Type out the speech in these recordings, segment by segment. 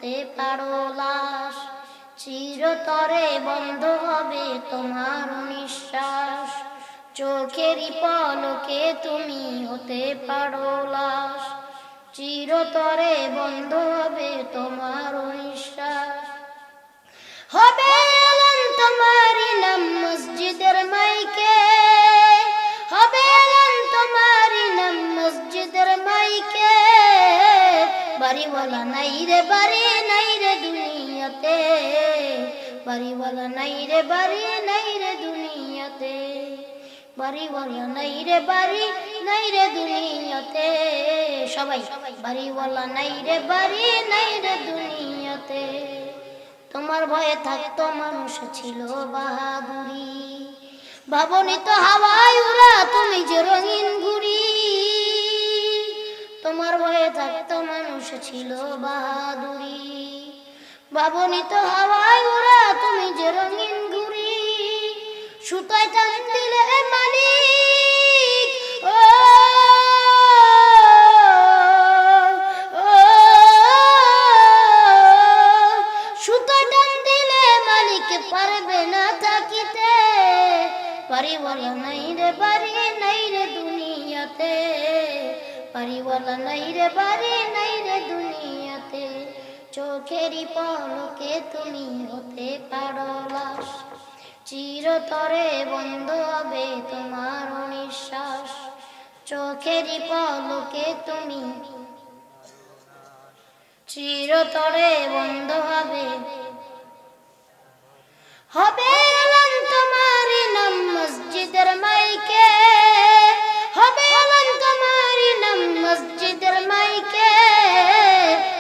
হতে পারো লাশ, চিরতরে বন্ধ হবে তোমার নিঃশ্বাস, চোখেরই পলকে তুমি হতে পারো লাশ, চিরতরে বন্ধ হবে তোমার নিঃশ্বাস। হবে এলান তোমারই নাম মসজিদের মাইকে, হবে এলান তোমারই নাম মসজিদের মাইকে, বাড়িওয়ালা নাই রে বাড়ি নাই রে দুনিয়াতে, বাড়িওয়ালা নাই রে বাড়ি নাই রে দুনিয়াতে, বাড়িওয়ালা নাই রে বাড়ি নাই রে দুনিয়াতে, সবাই বাড়িওয়ালা নাই রে বাড়ি নাই রে দুনিয়াতে। তোমার ভয়ে থাকতো মানুষ ছিল বাহাদুরি, ভাবনি তো হাওয়ায় উড়া তুমি যে রঙিন ঘুড়ি, তোমার ভয়ে থাকতো মানুষ ছিল বাহাদুরি, ভাবনি তো হাওয়ায় উড়া তুমি যে রঙিন ঘুড়ি, সুতায় টান দিলে মালিক ও সুতায় টান দিলে মালিক পারবে না থাকিতে, বাড়িওয়ালা নাই রে বাড়ি নাই রে দুনিয়াতে, বাড়িওয়ালা নাই রে বাড়ি নাই রে দুনিয়াতে, চোখেরই পলকে তুমি হতে পারো লাশ, চিরতরে বন্ধ হবে তোমার নিঃশ্বাস, চোখেরই পলকে তুমি চিরতরে বন্ধ হবে। হবে এলান তোমারই নাম মসজিদের মাইকে, হবে এলান তোমারই নাম মসজিদের মাইকে,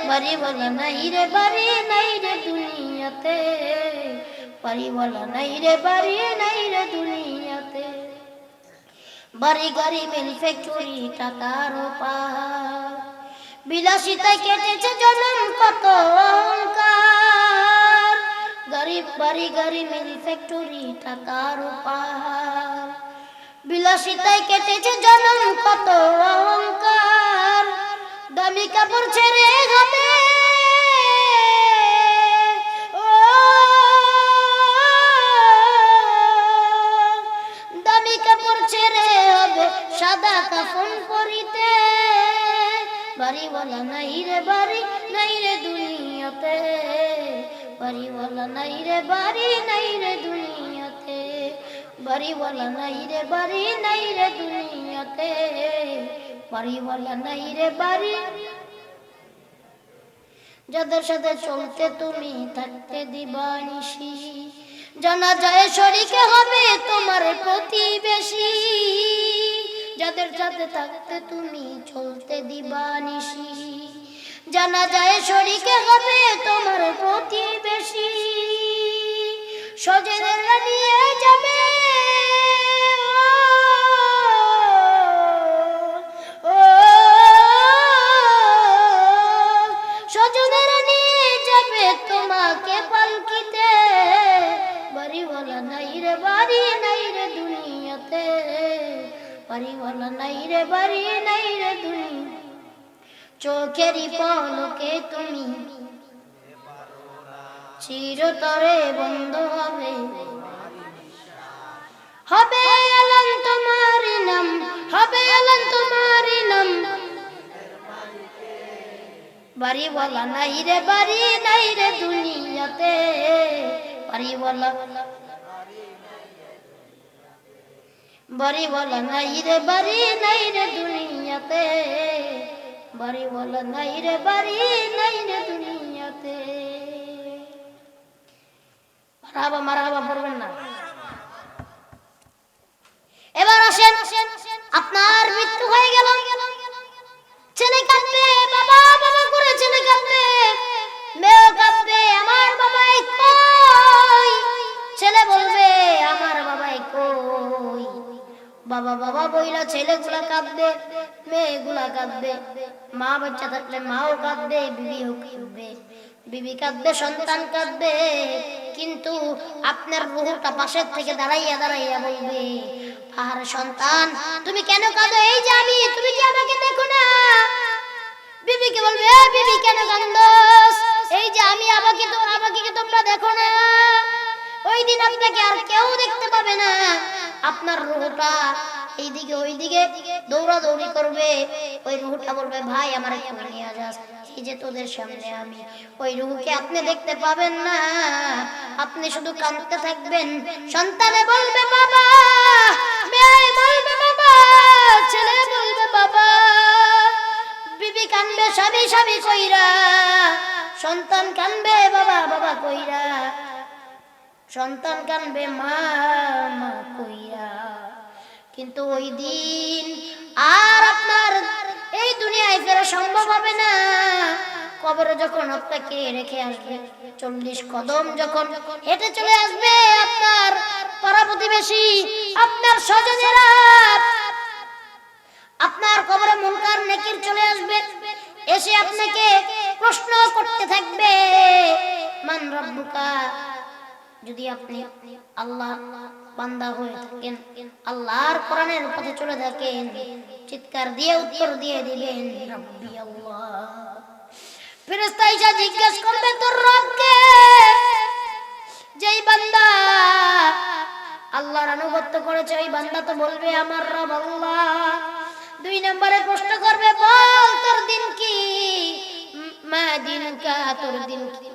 বাড়িওয়ালা নাই রে বাড়ি নাই রে দুনিয়াতে, বাড়িওয়ালা নাই রে বাড়ি নাই রে দুনিয়াতে, বাড়ি গাড়ি মিল ফ্যাক্টরি টাকার পাহাড়, বিলাসিতায় কেটেছে জনম কত অহংকার, গরিব বাড়ি গাড়ি মিল ফ্যাক্টরি টাকার পাহাড়, বিলাসিতায় কেটেছে জনম কত অহংকার, দামি কাপড় ছেড়ে হবে ও দামি কাপড় ছেড়ে হবে সাদা কাফন পরিতে, বাড়িওয়ালা নাই রে বাড়ি নাই রে দুনিয়াতে, বাড়িওয়ালা নাই রে বাড়ি নাই রে দুনিয়াতে, বাড়িওয়ালা নাই রে বাড়ি নাই রে দুনিয়াতে, বাড়িওয়ালা নাই রে বাড়ি। যাদের সাথে চলতে তুমি থাকতে দিবানিশি, জানা যায় শরীকে হবে তোমার প্রতিবেশী, যাদের সাথে থাকতে তুমি চলতে দিবানিশি, জানা যায় শরীকে হবে তোমার প্রতিবেশী, স্বজনেরা নিয়ে যাবে স্বজনেরা নিয়ে যাবে তোমাকে পালকিতে, বাড়িওয়ালা নাই রে বাড়ি নাই রে দুনিয়াতে, বাড়িওয়ালা নাই রে বাড়ি নাই রে দুনিয়া, চোখেরই পলকে তুমি চিরতরে বন্ধ হবে। হবে এলান তোমারই নাম, হবে এলান তোমারই নাম, বাড়িওয়ালা নাই রে বাড়ি নাই রে দুনিয়াতে, বাড়িওয়ালা বাড়িওয়ালা নাই রে বাড়ি নাই রে দুনিয়াতে, বাড়িওয়ালা নাই রে বাড়ি নাই রে দুনিয়াতে। মারহাবা মারহাবা পড়বেন না। এবার আসেন, আপনার মৃত্যু হয়ে গেল, ছেলে কাঁদবে, বাবা বাবা করে ছেলে কাঁদবে, মেয়ে কাঁদবে, আমার বাবাই কই, ছেলে বলবে আমার বাবাই কই, বাবা বাবা বইলা ছেলেগুলা কাঁদবে, মেয়েগুলা কাঁদবে, মা বাচ্চা থাকলে মাও কাঁদবে, বিবিও কাঁদবে, বিবি কাঁদবে, সন্তান কাঁদবে, কিন্তু আপনার রূহটা পাশের থেকে দাঁড়াইয়া দাঁড়াইয়া বলবে আর সন্তান তুমি কেন কাঁদো, এই যে আমি, তুমি কি আমাকে দেখো না? বিবিকে বলবে বিবি কেন কাঁদোস, এই যে আমাকে কি তোমরা দেখো না? ওই দিন আপনাকে আর কেউ দেখতে পাবে না। আপনার রূহটা এইদিকে ওইদিকে দৌড়াদৌড়ি করবে। ওই রূহটা বলবে, ভাই আমার একটু নিয়ে যাস, এই যে তোদের সামনে আমি। ওই রূহকে আপনি দেখতে পাবেন না, আপনি শুধু কাঁদতে থাকবেন। সন্তানে বলবে বাবা, মেয়ে বলবে বাবা, ছেলে বলবে বাবা, বিবি কানবে স্বামী স্বামী কইরা, সন্তান কানবে বাবা বাবা কইরা, সন্তান কানবে মা মা কইরা। কিন্তু ওই দিন আর আপনার এই দুনিয়ায় ফেরা সম্ভব হবে না। কবরে যখন আপনাকে রেখে আসবে, 40 কদম যখন হেঁটে চলে আসবে আপনার পাড়া প্রতিবেশী, আপনার স্বজনেরা, আপনার কবরে মুনকার নেকির চলে আসবে, এসে আপনাকে প্রশ্ন করতে থাকবে, মান রাব্বুকা। যদি আপনি আল্লাহ বান্দা হয়ে থাকেন, আল্লাহর কোরআনের পথে চলে থাকেন, চিৎকার দিয়ে উত্তর দিয়ে দিবেন, রাব্বি আল্লাহ। ফেরেশতা এসে জিজ্ঞেস করবে, তোর রব কে? যেই বান্দা আল্লাহর আনুগত্য করেছে ওই বান্দা তো বলবে আমার রব আল্লাহ। 2 নম্বরে প্রশ্ন করবে, বল তোর দিন কি? মা দিনুকা, তোর দিন কি?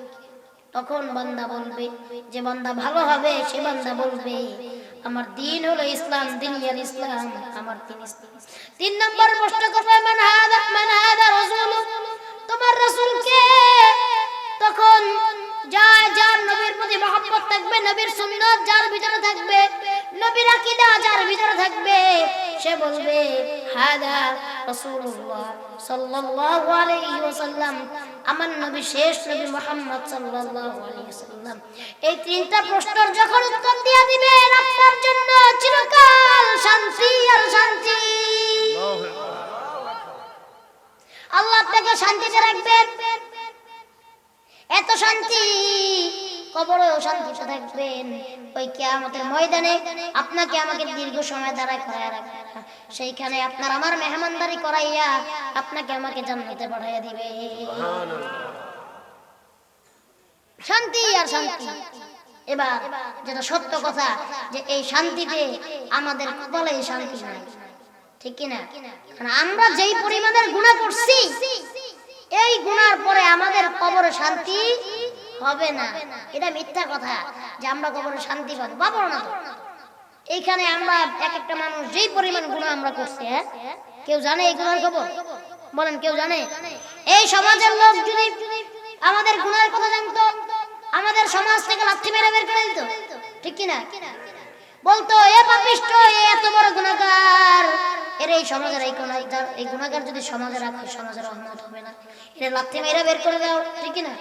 তখন বান্দা বলবে, যে বান্দা ভালো হবে সে বান্দা বলবে, আমার দিন হলো ইসলাম, দিনিয়াল ইসলাম, আমার দিন ইসলাম। 3 নম্বর প্রশ্ন করবে, মান হাদা রাসূল, তোমার রাসূল কে? তখন যার নবীর প্রতি মহব্বত থাকবে, নবীর সুন্নাত যার ভিতরে থাকবে, নবীর আকীদা যার ভিতরে থাকবে, সে বলবে হাদা রাসূলুল্লাহ সাল্লাল্লাহু আলাইহি ওয়াসাল্লাম, আমার নবী শেষ নবী মুহাম্মদ সাল্লাল্লাহু আলাইহি ওয়াসাল্লাম। এই 3টা প্রশ্নের যখন উত্তর দিয়ে দিবেন, আপনার জন্য চিরকাল শান্তি আর শান্তি। আল্লাহ আপনাকে শান্তিতে রাখবেন, এত শান্তি কবরেও শান্তিতে থাকবেন। ওই কিয়ামতের ময়দানে আপনাকে আমাকে দীর্ঘ সময় দাঁড়ায় করায় রাখবে, সেইখানে আপনার আমার মেহমানদারি করাইয়া আপনাকে আমাকে জান্নাতে পাঠাইয়া দিবে। শান্তি আর শান্তি। এবার যেটা সত্য কথা, যে এই শান্তিতে আমাদের কপালে শান্তি নাই, ঠিক কিনা? কারণ আমরা যেই পরিমাণের গুনাহ করছি, এই গুনার পরে আমাদের কবরে শান্তি হবে না। এটা মিথ্যা কথা যে আমরা কবরে শান্তি পাবো না। তো এইখানে আমরা এক একটা মানুষ যেই পরিমাণ গুনাহ আমরা করছি, কেউ জানে এই গুনার খবর? বলেন, কেউ জানে? এই সমাজের লোক যদি আমাদের গুনার কথা জানতো, আমাদের সমাজ থেকে লাথি মেরে বের করে দিত, ঠিক কিনা? বলতো এ পাপিষ্ট, এত বড় গুনাহগার, এর এই সমাজের এই গুনাহগার যদি সমাজে রাখে, সমাজের রহমত হবে না। এর লাথি মেরে বের করে দাও, ঠিক কিনা?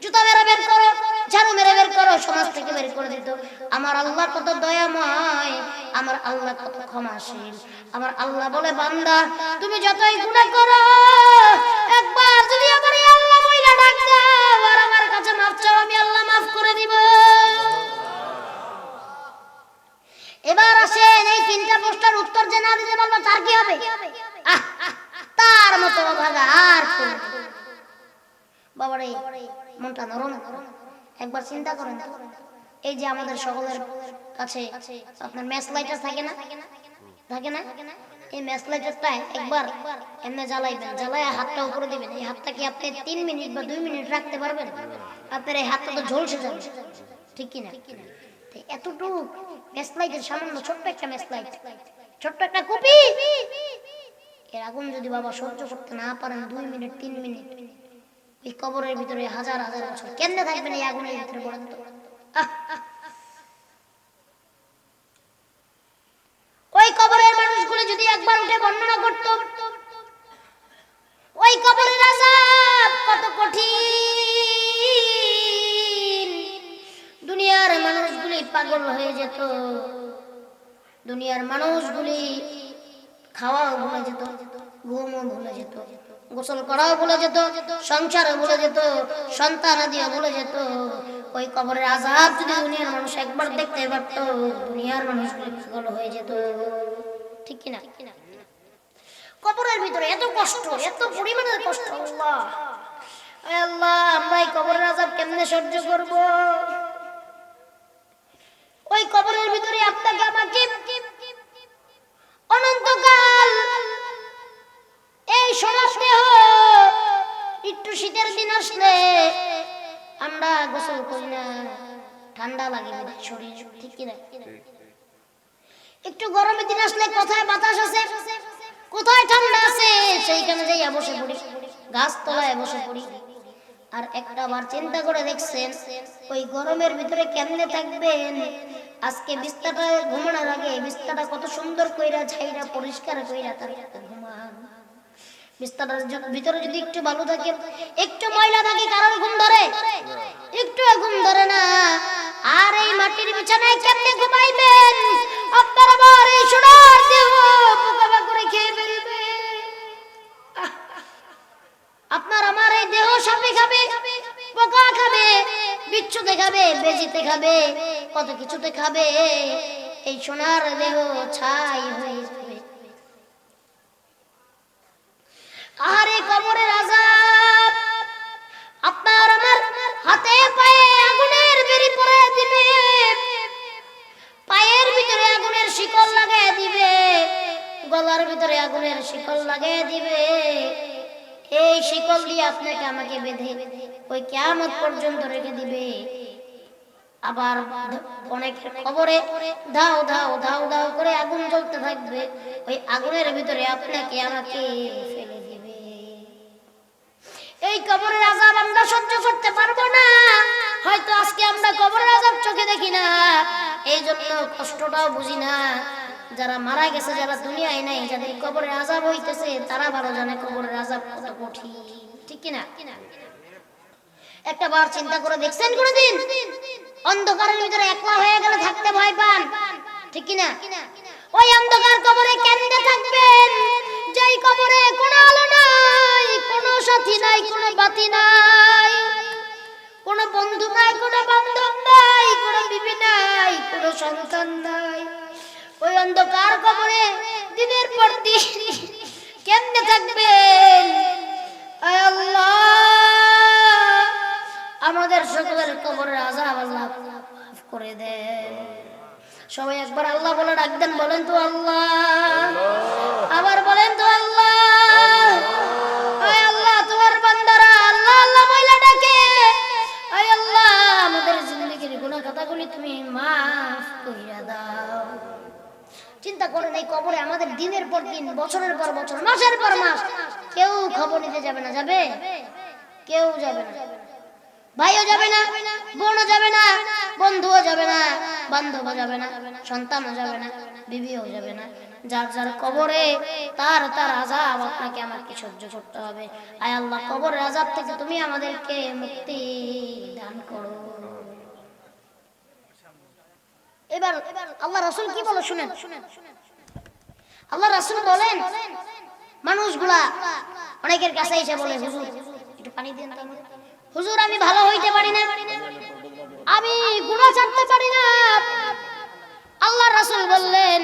জুতা মেরে বের করো, ঝাড়ু মেরে বের করো, সমাজ থেকে বের করে দিত। আমার আল্লাহ কত দয়াময়, আমার আল্লাহ কত ক্ষমাশীল। আমার আল্লাহ বলে, বান্দা তুমি যতই গুনাহ করো, একবার যদি আমার এই আল্লাহ বইলা ডাক দাও আর আমার কাছে মাফ চাও, আমি আল্লাহ মাফ করে দিব। এবার আসেন, এই 3টা প্রশ্নের উত্তর যে না দিতে পারবো তার কি হবে? তার মতো ভাগা আর বাবারে, মনটা নরম। একবার চিন্তা করেন, এই যে আমাদের সকলের কাছে আপনার ম্যাচ লাইটার থাকে না? এই ম্যাচ লাইটারটা একবার এমনি জ্বালাইবেন, জ্বালায় হাতটা উপরে দিবেন। এই হাতটা কি আপনি 3 মিনিট বা 2 মিনিট রাখতে পারবেন? আপনার এই হাতটা তো ঝলসে যাবে, ঠিক কিনা? এতটুকু ম্যাচ লাইটের সামান্য ছোট্ট একটা ম্যাচ লাইট, ছোট্ট একটা কুপি, এর আগুন যদি বাবা সহ্য করতে না পারেন 2 মিনিট 3 মিনিট, এই কবরের ভিতরে হাজার হাজার বছর কেমনে থাকবেন এই আগুনের ভিতরে? বলেন তো। ওই কবরের মানুষগুলো যদি একবার উঠে বর্ণনা করত, ওই কবরের আযাব কত কঠিন, দুনিয়ার মানুষগুলি পাগল হয়ে যেত, দুনিয়ার মানুষগুলি খাওয়াও ভুলে যেত, ঘুমও ভুলে যেত, গোসল করাও ভুলে যেত, সংসারও ভুলে যেত, সন্তান আদিও ভুলে যেত। ওই কবরের আযাব যদি দুনিয়ার মানুষ একবার দেখতে পারত, দুনিয়ার মানুষগুলি পাগল হয়ে যেত, ঠিক কিনা? কবরের ভিতরে এত কষ্ট, এত পরিমাণের কষ্ট। আল্লাহ, আল্লাহ, আমরা এই কবরের আযাব কেন কেমনে সহ্য করব? ওই কবরের ভিতরে আপনাকে আমাকে অনন্তকাল এই সোনার দেহ, একটু শীতের দিন আসলে আমরা গোসল করি না, ঠান্ডা লাগে শরীর, ঠিক কি না? একটু গরমের দিন আসলে কোথায় বাতাস আছে, কোথায় ঠান্ডা আছে, সেইখানে যাইয়া বসে পড়ি, গাছ তলায় বসে পড়ি। আর একটা বার চিন্তা করে দেখছেন ওই গরমের ভিতরে কেমনে থাকবেন? আজকে বিছানাটা ঘুমানোর আগে বিছানাটা কত সুন্দর কইরা ছাইরা পরিষ্কার কইরা তারপরে ঘুমান। বিছানার ভিতরে যদি একটু ভালো থাকে, একটু ময়লা থাকে, কারোর ঘুম ধরে? একটু ঘুম ধরে না। আর এই মাটির বিছানায় কেমনে ঘুমাইবেন? আপনার আমার এই সোনার দেহ পোকামাকড়ে খেয়ে ফেলবে, আপনার আমার এই দেহ সাপে খাবে, পোকা খাবে, বিচ্ছুতে খাবে, বেজিতে খাবে, কত কিছুতে খাবে। এই সোনার দেহ ছাই হয়ে যাবে। আরে কবরের আযাব আপনার আমার হাতে পায়ে আগুনের বেড়ি পরে দিবে, পায়ের ভিতরে আগুনের শিকল লাগিয়ে দিবে, গলার ভিতরে আগুনের শিকল লাগিয়ে দিবে। এই শিকল দিয়ে আপনাকে আমাকে বেঁধে ওই কিয়ামত পর্যন্ত রেখে দিবে। আবার অনেকের কবরে দাও দাও দাও দাও করে আগুন জ্বলতে থাকবে, ওই আগুনের ভিতরে আপনাকে আমাকে ফেলে দিবে। এই কবরের আযাব আমরা সহ্য করতে পারবো না। হয়তো আজকে আমরা কবরের আযাব চোখে দেখি না, এই জন্য কষ্টটাও বুঝি না। যারা মারা গেছে, যারা দুনিয়ায় নাই, যাদের কবরের আযাব হইতেছে, তারা ভালো জানে কবরের আযাব কত কঠিন, ঠিক কি না? একটা বার চিন্তা করে দেখছেন কোনদিন অন্ধকারের ভিতরে একলা হয়ে গেলে থাকতে ভয় পান, ঠিক কি না? ওই অন্ধকার কবরে কেমনে থাকবেন? যেই কবরে কোনো আলো নাই, কোনো সাথী নাই, কোনো বাতি নাই, কোনো বন্ধু নাই, কোনো বান্ধব নাই, কোনো বিবি নাই, কোনো সন্তান নাই। ওই অন্ধকার কবরে দিনের পর দিন কেমনে থাকবেন? আয় আল্লাহ, আমাদের সকলের কবরের আযাব আল্লাহ মাফ করে দেন। সবাই একবার আল্লাহ বলে ডাক দেন, বলেন তো আল্লাহ, আবার বলেন তো আল্লাহ। আয় আল্লাহ, তোমার বান্দারা আল্লাহ আল্লাহ বলে ডাকে। আয় আল্লাহ, আমাদের জিন্দেগির গুনাহ খাতাগুলি তুমি মাফ কইরা দাও। চিন্তা করেন এই কবরে আমাদের দিনের পর দিন, বছরের পর বছর, মাসের পর মাস কেউ খবর নিতে যাবে না, যাবে? কেউ যাবে না। ভাইও যাবে না, বোনও যাবে না, বন্ধুও যাবে না, বান্ধবও যাবে না, সন্তানও যাবে না, বিবিও যাবে না। যার যার কবরে তার তার আযাব আপনাকে আমাকে সহ্য করতে হবে। আয় আল্লাহ, কবরের আযাব থেকে তুমি আমাদেরকে মুক্তি দান করো। এবার আল্লাহ রাসূল কি বলে শুনেন। আল্লাহ রাসূল বলেন, মানুষগুলা অনেকের কাছে এসে বলে, হুজুর একটু পানি দেন তো আমাকে। হুজুর আমি ভালো হইতে পারি না, আমি গুনাহ ছাড়তে পারি না। আল্লাহ রাসূল বললেন,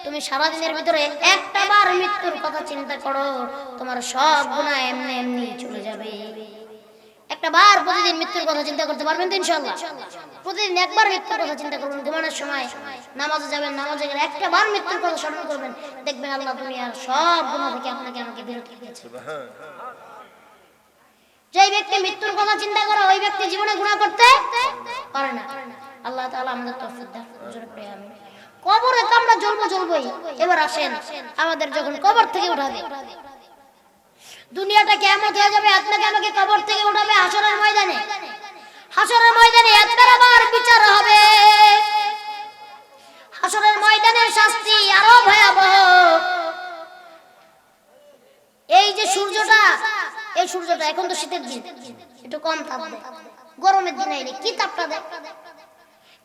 তুমি সারা দিনের ভিতরে একটা বার মৃত্যুর কথা চিন্তা করো, তোমার সব গুনাহ এমনি এমনি চলে যাবে। একটা বার প্রতিদিন মৃত্যুর কথা চিন্তা করতে পারবেন তো ইনশাআল্লাহ? প্রতিদিন একবার মৃত্যুর কথা চিন্তা করবেন, ঘুমানোর সময়, নামাজে যাবেন, নামাজে গেলে একটা বার মৃত্যুর কথা স্মরণ করবেন, দেখবেন আল্লাহ দুনিয়ার সব গুনাহ থেকে আপনাকে আমাকে বিরত রেখেছে। যে ব্যক্তি মৃত্যুর কথা চিন্তা করে ওই ব্যক্তি জীবনে গুনাহ করতে পারে না। আল্লাহ তাআলা আমাদের তৌফিক দান করুন। আমিন। কবরে তো আমরা জ্বলবই। এবার আসেন, আমাদের যখন কবর থেকে উঠাবে, দুনিয়াটা কিয়ামত হয়ে যাবে, আপনাকে আমাকে কবর থেকে উঠাবে হাশরের ময়দানে। হাশরের ময়দানে একবার আবার বিচার হবে। হাশরের ময়দানে শাস্তি আরো ভয়াবহ। এই যে সূর্যটা, এই সূর্যটা এখন তো শীতের দিন, একটু কম থাকবে, গরমের দিন আইলে কি তাপটা দেয়।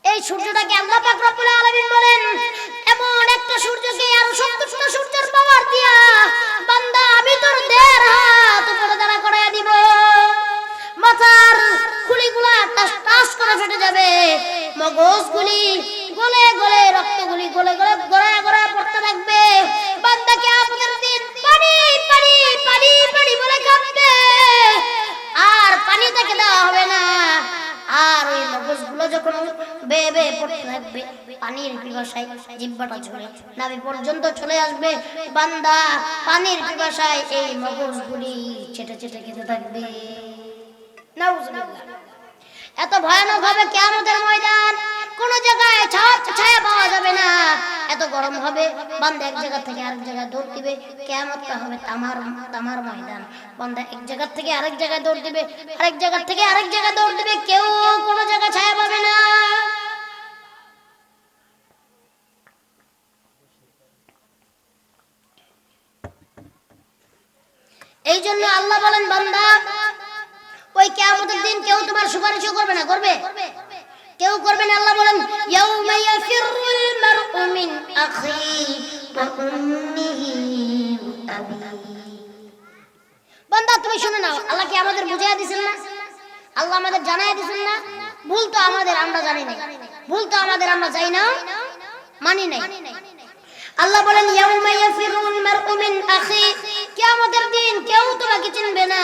এই সূর্যটাকে আল্লাহ পাক রব্বুল আলামিন বলেন, এমন একটা সূর্যকে আর 70টা সূর্যের পাওয়ার দিয়া বান্দা আমি তোর দেড় হাত উপরে দাঁড়া করায়া দিব। মাথার খুলিগুলা টাস টাস করে ফেটে যাবে, মগজগুলি গলে গলে, রক্তগুলি গলে গলে গড়ায় গড়ায় পড়তে থাকবে। বান্দাকে আমাদের দিন পানি পানি পানি পানি বলে কাঁদবে, আর পানি তাকে দেওয়া হবে না। যখন বেয়ে বেয়ে পড়তে থাকবে, পানির পিপাসায় জিহ্বাটা ঝরে নাভি পর্যন্ত চলে আসবে, বান্দা পানির পিপাসায় এই মগজগুলি চেটে চেটে খেতে থাকবে। নাউজুবিল্লাহ। এত ভয়ানক হবে কিয়ামতের ময়দান, কোন জায়গায় ছায়া পাওয়া যাবে না, এত গরম হবে, বান্দা এক জায়গা থেকে আরেক জায়গায় দৌড় দিবে। কিয়ামতটা হবে তামার ময়দান, বান্দা এক জায়গা থেকে আরেক জায়গায় দৌড় দিবে, আরেক জায়গা থেকে আরেক জায়গায় দৌড় দিবে, কেউ কোন জায়গায় ছায়া পাবে না। এই জন্য আল্লাহ বলেন, বান্দা ওই কিয়ামতের দিন কেউ তোমার সুপারিশও করবে না, করবে? কেউ করবে না। আল্লাহ বলেন, ইয়াউমা ইয়াফিরুল মারউ মিন আখি ওয়া উম্মিহি ওয়া আবিহি। বান্দা তুমি শুনে নাও, আল্লাহ কি আমাদের বুঝাইয়া দিবেন না? আল্লাহ আমাদের জানাইয়া দিবেন না? ভুল তো আমাদের, আমরা জানি না। ভুল তো আমাদের, আমরা যাই না, মানি নাই। আল্লাহ বলেন, ইয়াউমা ইয়াফিরুল মারউ মিন আখি, কিয়ামতের দিন কেউ তোমাকে চিনবে না।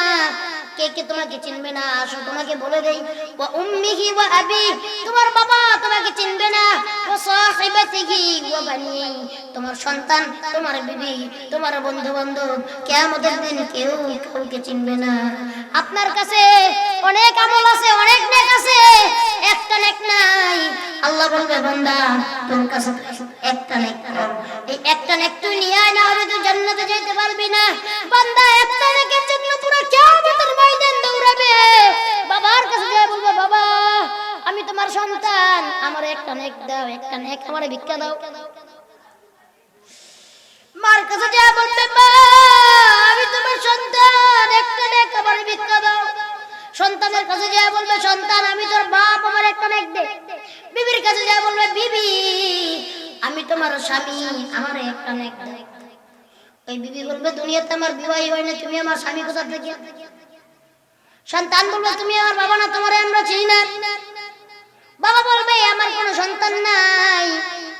কে কে তোমাকে চিনবে না? আসো তোমাকে বলে দেই, ওয়া উম্মিহি ওয়া আবি, তোমার বাবা তোমাকে চিনবে না, ওয়া সাহিবাতিহি ওয়া বানি, তোমার সন্তান, তোমার বিবি, তোমার বন্ধু বান্ধব, কিয়ামতের দিন কেউ কাউকে চিনবে না। আপনার কাছে অনেক আমল আছে, অনেক নেক আছে, একটা নেক নাই। আল্লাহ বলবে, বান্দা তোর কাছে একটা নেক কর, এই একটা নেক তুই নিয়ে আয়, না হলে তুই জান্নাতে যেতে পারবি না। বান্দা একটা নেকের জন্য পুরো কিয়ামতের ময়দান দৌড়াবে। বাবার কাছে যায় বলবে, বাবা আমি তোমার সন্তান, আমার একটা নেক দাও, একটা নেক আমারে ভিক্ষা দাও। মার কাছে যায় বলবে, মা আমি তোমার সন্তান, একটা নেক আমারে ভিক্ষা দাও। সন্তানের কাছে যায় বলবে, সন্তান আমি তোর বাপ, আমার একটা নেক দে। বিবির কাছে যায় বলবে, বিবি আমি তোমার স্বামী, আমার একটা নেক দে। ওই বিবি বলবে, দুনিয়াতে আমার বিবাহই হয় না, তুমি আমার স্বামী কোথা থেকে? সন্তান বলবে, তুমি আমার বাবা না, তোমার আমরা চিনি না। বাবা বলবে, আমার কোনো সন্তান নাই।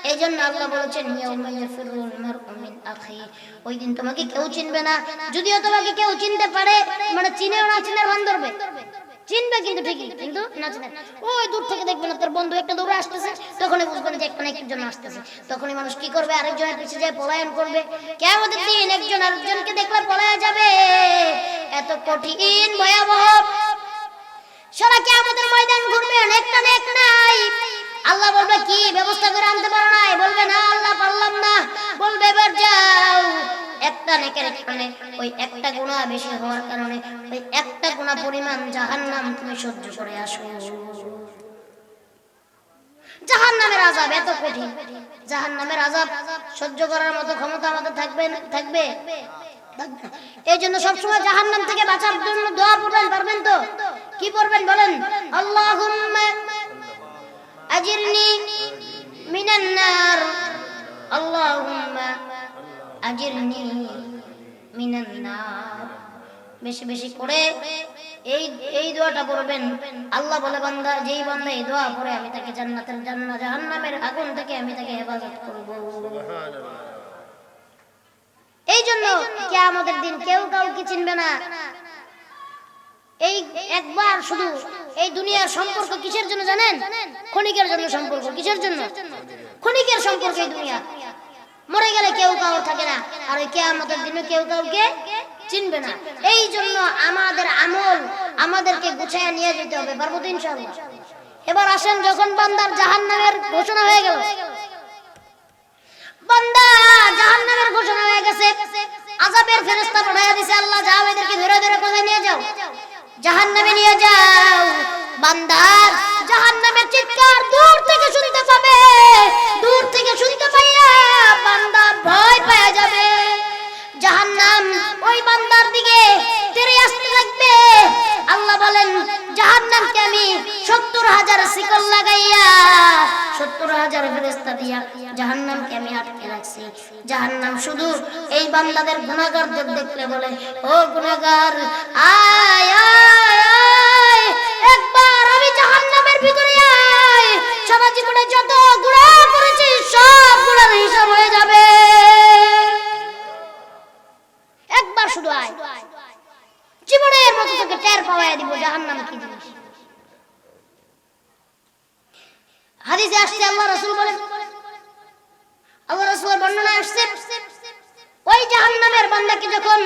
এই জন্য আল্লাহ বলেছেন, ইয়াউমা ইয়াফিরুল মারউ মিন আখি, ওই দিন তোমাকে কেউ চিনবে না। যদিও তোমাকে কেউ চিনতে পারে, মানে চিনেও না চিনার ভান ধরবে, চিনবে কিন্তু ঠিকই, কিন্তু না চিনে। ওই দূর থেকে দেখবে না তোর বন্ধু একটা দৌড়ে আসতেছে, তখনই বুঝবে যে একটা নেকের জন্য আসতেছে। তখনই মানুষ কি করবে? আরেকজনের পিছে যায় পলায়ন করবে। কিয়ামতের দিন একজন আরেকজনকে দেখলে পলায় যাবে। এত কঠিন ভয়াবহ সারা কিয়ামতের ময়দান ঘুরবে, একটা নেক নাই। আল্লাহ বলবে, কি ব্যবস্থা করে আনতে পারো না? বলবে, না আল্লাহ পারলাম না। বলবে, এবার যাও, একটা নেকের কারণে, ওই একটা গুনাহ বেশি হওয়ার কারণে, ওই একটা গুনাহ পরিমাণ জাহান্নাম তুমি সহ্য করে আসো। জাহান্নামের আযাব এত কঠিন, জাহান্নামের আযাব সহ্য করার মতো ক্ষমতা আমাদের থাকবে? এই জন্য সবসময় জাহান্নাম থেকে বাঁচার জন্য দোয়া পড়বেন, পারবেন তো? কি পড়বেন বলেন? আল্লাহুম্মা আজিরনি মিনান নার, আল্লাহুম্মা আজিরনি মিনান নার। বেশি বেশি করে এই দোয়াটা পড়বেন। আল্লাহ বলে, বান্দা যেই বান্দা এই দোয়া পড়ে, আমি তাকে জাহান্নামের আগুন থেকে আমি তাকে হেফাজত করব। এই জন্য কিয়ামতের দিন কেউ কাউকে চিনবে না। এই একবার শুধু এই দুনিয়ার সম্পর্ক কিসের জন্য জানেন? ক্ষণিকের জন্য সম্পর্ক। কিসের জন্য? ক্ষণিকের সম্পর্ক। এই দুনিয়া মরে গেলে কেউ কাউর থাকে না, আর এই কিয়ামতের দিনে কেউ কাউকে চিনবে না। এই জন্য আমাদের আমল আমাদেরকে গুছাইয়া নিয়ে যেতে হবে। পারবো তো ইনশাআল্লাহ? এবার আসেন, যখন বান্দার জাহান্নামের ঘোষণা হয়ে গেল, বান্দা জাহান্নামের ঘোষণা হয়ে গেছে, আযাবের ফেরেশতা পাঠাইয়া দিয়েছে, আল্লাহ যাও এদেরকে ধরে ধরে কোথায় নিয়ে যাও? জাহান্নামে নিয়ে যাও। বান্দার জাহান্নামের চিৎকার দূর থেকে শুনতে পাবে। দূর থেকে শুনতে পাইয়া বান্দা ভয় পেয়ে যাবে। জাহান্নাম ওই বান্দার দিকে তেরে আসতে লাগবে। আল্লাহ বলেন, জাহান্নামকে আমি ৭০,০০০ শিকল লাগাইয়া ৭০,০০০ ফেরেশতা দিয়া জাহান্নামকে আমি আটকে রাখছি। জাহান্নাম শুধু এই বান্দাদের গুনাহগারদের দেখলে বলে, ও গুনাহগার আয় আয় আয়, একবার আমি জাহান্নামের ভিতরে আয়, সারা জীবনে যত গুনাহ করেছি সব গুনাহের হিসাব হয়ে যাবে। একবার শুধু আয়, জীবনের মতো তোকে টের পাওয়ায় দিব জাহান্নাম কি জিনিস। আসছে আল্লাহ রাসূল বলেন, আল্লাহ রাসূলের বর্ণনায় আসছে ওই জাহান্নামের বান্দাকে যখন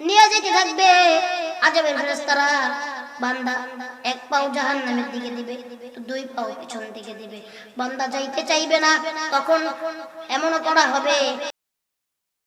নিয়ে যেতে থাকবে আযাবের ফেরেশতারা, বান্দা এক পাও জাহান্নামের দিকে দিবে, দুই পাও পিছন দিকে দিবে, বান্দা যাইতে চাইবে না। তখন এমনও করা হবে